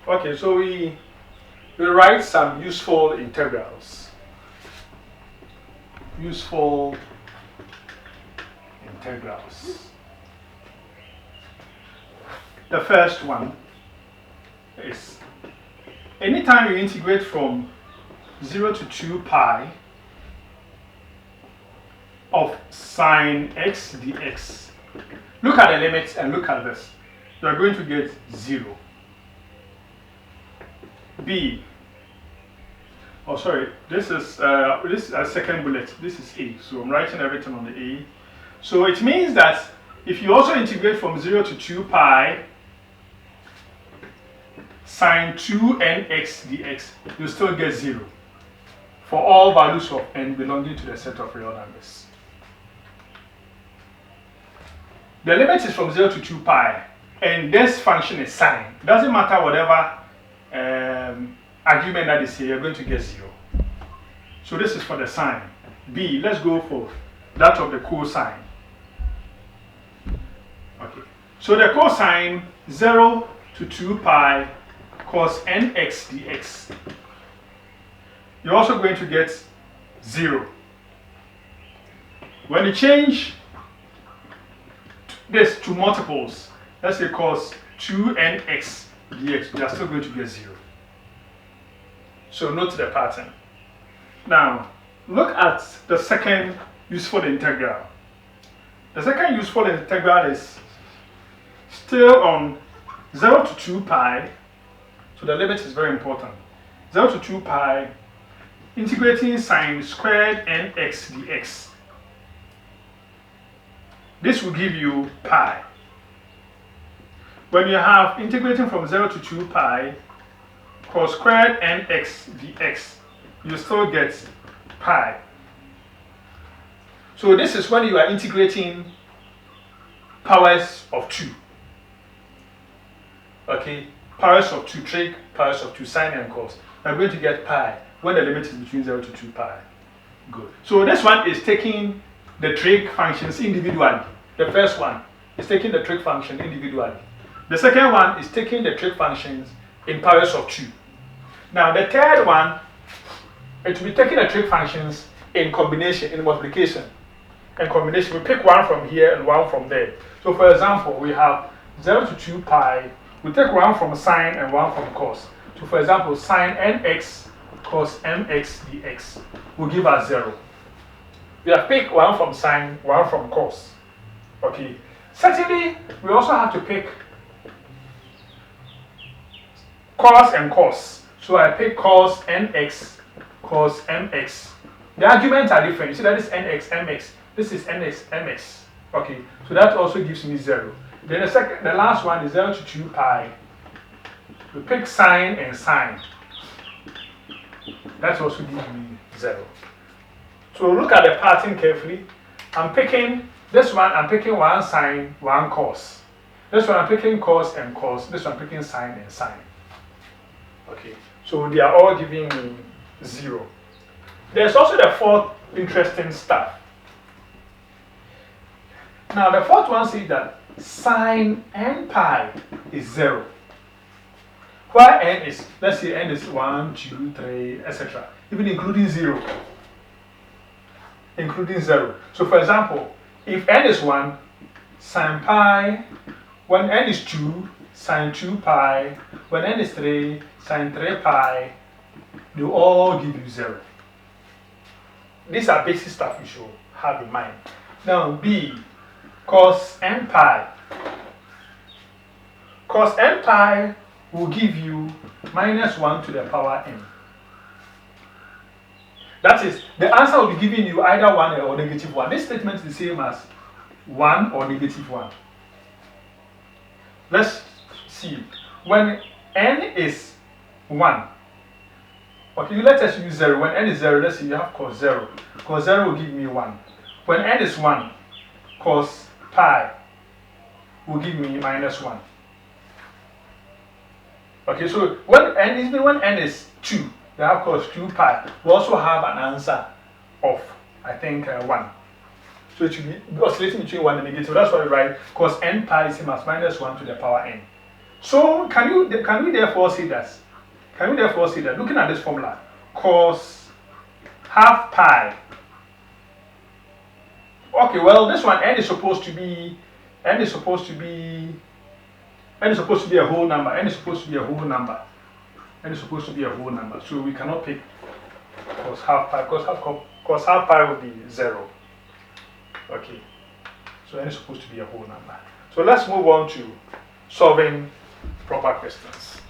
Okay, so we write some useful integrals. Useful integrals. The first one is anytime you integrate from 0 to 2 pi of sine x dx. Look at the limits and look at this. You are going to get 0. B. Oh, sorry. This is a second bullet. This is A. So I'm writing everything on the A. So it means that if you also integrate from 0 to 2 pi sine 2nx dx, you still get 0 for all values of n belonging to the set of real numbers. The limit is from 0 to 2 pi, and this function is sine. It doesn't matter whatever argument that is here, you're going to get 0. So this is for the sine. B, let's go for that of the cosine. Okay, so the cosine 0 to 2 pi cos nx dx. You're also going to get 0. When you change this to multiples, let's say cos 2nx dx, you are still going to get 0. So note the pattern. Now, look at the second useful integral. The second useful integral is still on 0 to 2 pi. So the limit is very important. 0 to 2 pi, integrating sine squared nx dx. This will give you pi. When you have integrating from 0 to 2 pi cos squared nx dx, you still get pi. So this is when you are integrating powers of 2. Okay, powers of 2 trig, powers of 2 sine and cos. You are going to get pi when the limit is between 0 to 2 pi. Good. So this one is taking the trig functions individually. The first one is taking the trig function individually. The second one is taking the trig functions in powers of 2. Now the third one, it will be taking the trig functions in combination, in multiplication. In combination, we pick one from here and one from there. So for example, we have 0 to 2 pi, we take one from sine and one from cos. So for example, sine nx cos mx dx will give us 0. We have picked one from sine, one from cos. Okay. Certainly, we also have to pick cos and cos. So I pick cos nx, cos mx. The arguments are different. You see that is nx, mx. This is nx, mx. Okay, so that also gives me 0. Then the last one is 0 to 2 pi. We pick sine and sine. That also gives me 0. So look at the pattern carefully. I'm picking this one, I'm picking one sine, one cos. This one I'm picking cos and cos. This one I'm picking sine and sine. Okay, so they are all giving me 0. There's also the fourth interesting stuff. Now the fourth one says that sine n pi is 0. Where n is, let's say n is 1, 2, 3, etc. Even including 0. Including 0. So for example, if n is 1, sine pi, when n is 2, sine 2 pi, when n is 3, sine 3 pi, they all give you 0. These are basic stuff you should have in mind. Now B, cos n pi. Cos n pi will give you minus 1 to the power n. That is, the answer will be giving you either 1 or negative 1. This statement is the same as 1 or negative 1. Let's see. When n is 1, okay, let us use 0. When n is 0, let's see, you have cos 0. Cos 0 will give me 1. When n is 1, cos pi will give me minus 1. Okay, so even when n is 2, you have cos 2 pi. We also have an answer of, I think, 1. So it should be oscillating between 1 and negative. That's why we write cos n pi is same as minus 1 to the power n. So can we therefore say that? Can we therefore say that looking at this formula, cos half pi. Okay, well this one n is supposed to be n is supposed to be a whole number. N is supposed to be a whole number. N is supposed to be a whole number. So we cannot pick cos half pi. Cos half pi would be 0. Okay. So n is supposed to be a whole number. So let's move on to solving proper questions.